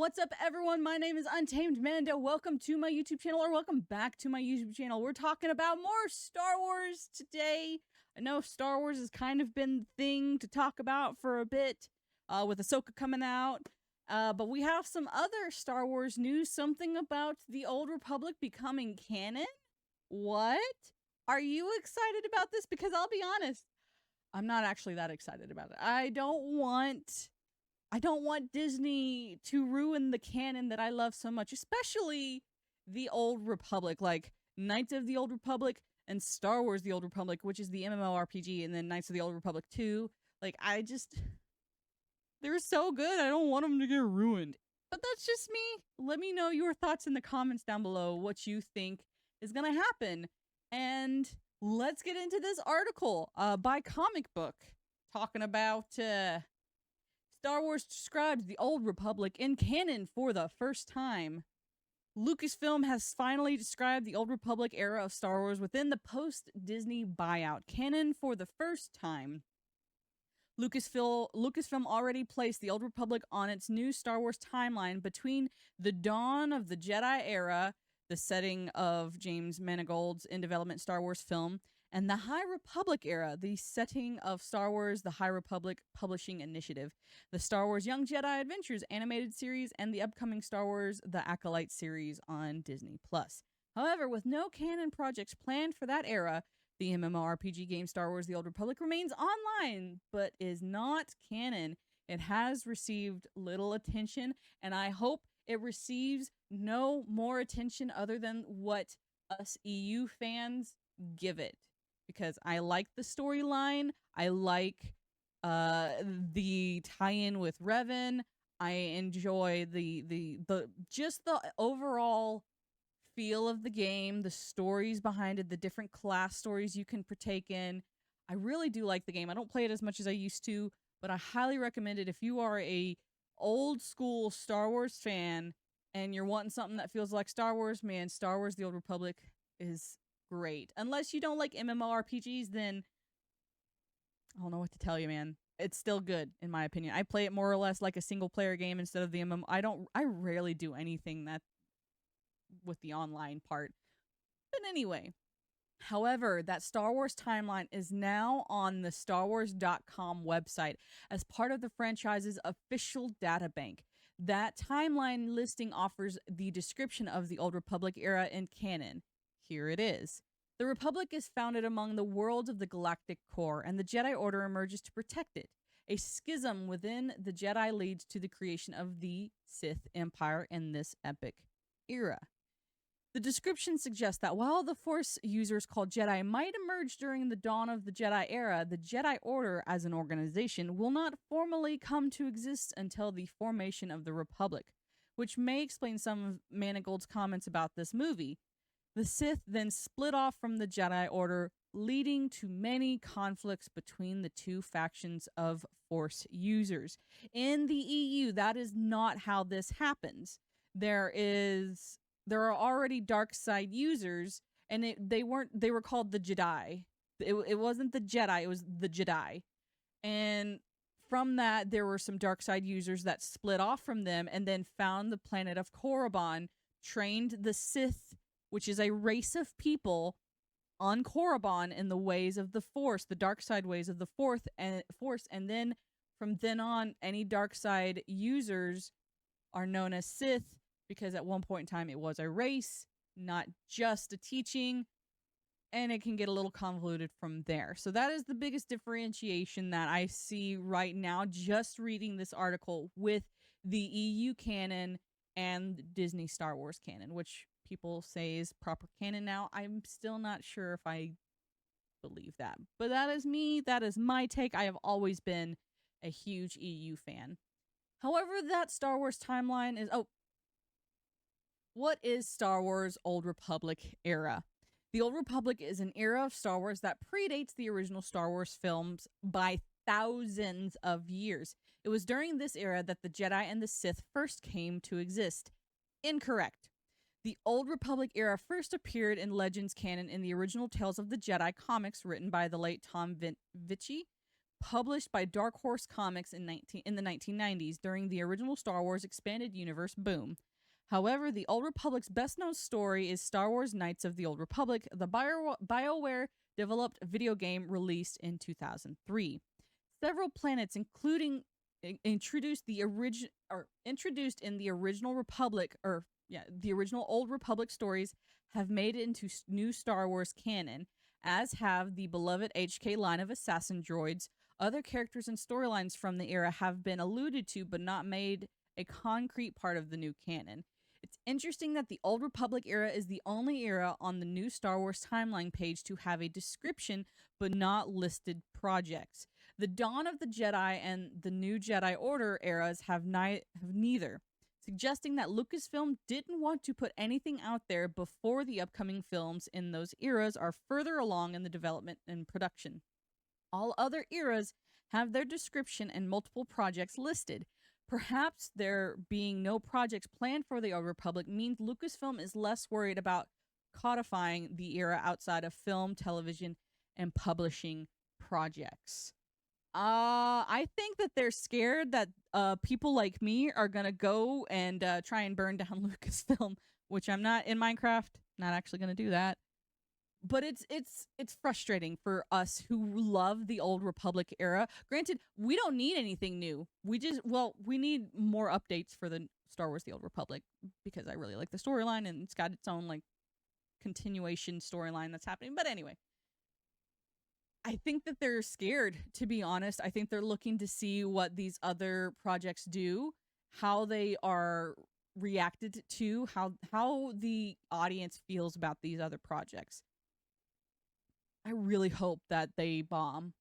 What's up, everyone? My name is Untamed Mando. Welcome to my YouTube channel, or welcome back to my YouTube channel. We're talking about more Star Wars today. I know Star Wars has kind of been the thing to talk about for a bit, with Ahsoka coming out. But we have some other Star Wars news, something about the Old Republic becoming canon. What? Are you excited about this? Because I'll be honest, I'm not actually that excited about it. I don't want Disney to ruin the canon that I love so much, especially the Old Republic, like Knights of the Old Republic and Star Wars The Old Republic, which is the MMORPG, and then Knights of the Old Republic 2. Like, they're so good. I don't want them to get ruined. But that's just me. Let me know your thoughts in the comments down below, what you think is going to happen. And let's get into this article by Comic Book talking about Star Wars describes the Old Republic in canon for the first time. Lucasfilm has finally described the Old Republic era of Star Wars within the post-Disney buyout canon for the first time. Lucasfilm already placed the Old Republic on its new Star Wars timeline between the dawn of the Jedi era, the setting of James Mangold's in-development Star Wars film, and the High Republic era, the setting of Star Wars, the High Republic Publishing Initiative, the Star Wars Young Jedi Adventures animated series, and the upcoming Star Wars The Acolyte series on Disney+. However, with no canon projects planned for that era, the MMORPG game Star Wars The Old Republic remains online, but is not canon. It has received little attention, and I hope it receives no more attention other than what us EU fans give it. Because I like the storyline, I like the tie-in with Revan, I enjoy the just the overall feel of the game, the stories behind it, the different class stories you can partake in. I really do like the game. I don't play it as much as I used to, but I highly recommend it if you are a old school Star Wars fan and you're wanting something that feels like Star Wars. Man, Star Wars The Old Republic is great. Unless you don't like MMORPGs, then I don't know what to tell you, man. It's still good, in my opinion. I play it more or less like a single player game instead of the MMO. I rarely do anything that with the online part. But anyway, however, that Star Wars timeline is now on the StarWars.com website as part of the franchise's official databank. That timeline listing offers the description of the Old Republic era in canon. Here it is. The Republic is founded among the worlds of the Galactic Core, and the Jedi Order emerges to protect it. A schism within the Jedi leads to the creation of the Sith Empire in this epic era. The description suggests that while the Force users called Jedi might emerge during the dawn of the Jedi era, the Jedi Order as an organization will not formally come to exist until the formation of the Republic, which may explain some of Mangold's comments about this movie. The Sith then split off from the Jedi Order, leading to many conflicts between the two factions of Force users. In the EU, that is not how this happens. There are already dark side users, and they were called the Jedi. It wasn't the Jedi, it was the Jedi. And from that, there were some dark side users that split off from them and then found the planet of Korriban, trained the Sith, which is a race of people on Korriban in the ways of the Force, the dark side ways of the Force, and then from then on, any dark side users are known as Sith, because at one point in time it was a race, not just a teaching, and it can get a little convoluted from there. So that is the biggest differentiation that I see right now, just reading this article, with the EU canon and Disney Star Wars canon, which people say is proper canon now. I'm still not sure if I believe that. But that is me. That is my take. I have always been a huge EU fan. However, that Star Wars timeline is... what is Star Wars Old Republic era? The Old Republic is an era of Star Wars that predates the original Star Wars films by thousands of years. It was during this era that the Jedi and the Sith first came to exist. Incorrect. The Old Republic era first appeared in Legends canon in the original Tales of the Jedi comics written by the late Tom Vicci, published by Dark Horse Comics in the 1990s during the original Star Wars Expanded Universe boom. However, the Old Republic's best-known story is Star Wars Knights of the Old Republic, the BioWare-developed video game released in 2003. Several planets, including introduced in the original Republic, the original Old Republic stories, have made it into new Star Wars canon, as have the beloved HK line of assassin droids. Other characters and storylines from the era have been alluded to but not made a concrete part of the new canon. It's interesting that the Old Republic era is the only era on the new Star Wars timeline page to have a description but not listed projects. The Dawn of the Jedi and the New Jedi Order eras have neither, suggesting that Lucasfilm didn't want to put anything out there before the upcoming films in those eras are further along in the development and production. All other eras have their description and multiple projects listed. Perhaps there being no projects planned for the Old Republic means Lucasfilm is less worried about codifying the era outside of film, television, and publishing projects. I think that they're scared that people like me are gonna go and try and burn down Lucasfilm, which I'm not in Minecraft. Not actually gonna do that. But it's frustrating for us who love the Old Republic era. Granted, we don't need anything new. We need more updates for the Star Wars The Old Republic because I really like the storyline and it's got its own like continuation storyline that's happening. But anyway, I think that they're scared, to be honest. I think they're looking to see what these other projects do, how they are reacted to, how the audience feels about these other projects. I really hope that they bomb.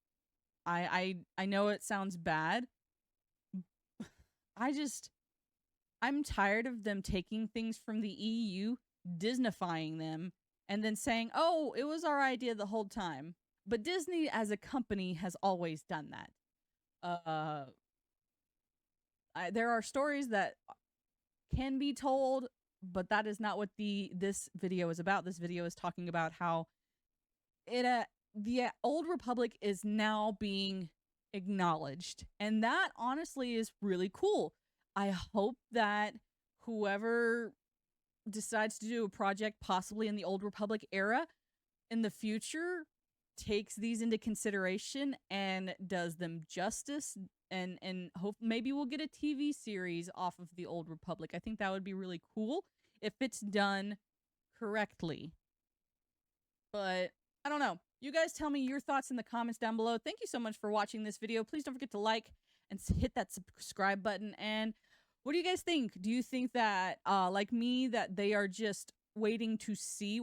I know it sounds bad. I'm tired of them taking things from the EU, Disneyfying them, and then saying, "Oh, it was our idea the whole time." But Disney as a company has always done that. There are stories that can be told, but that is not what this video is about. This video is talking about how the Old Republic is now being acknowledged, and that honestly is really cool. I hope that whoever decides to do a project possibly in the Old Republic era in the future takes these into consideration and does them justice, and hope maybe we'll get a TV series off of the Old Republic. I think that would be really cool if it's done correctly. But I don't know. You guys tell me your thoughts in the comments down below. Thank you so much for watching this video. Please don't forget to like and hit that subscribe button. And what do you guys think? Do you think that, like me, that they are just waiting to see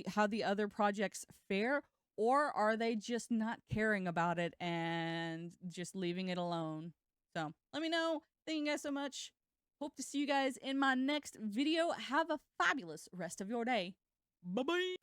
how the other projects fare? Or are they just not caring about it and just leaving it alone? So let me know. Thank you guys so much. Hope to see you guys in my next video. Have a fabulous rest of your day. Bye-bye.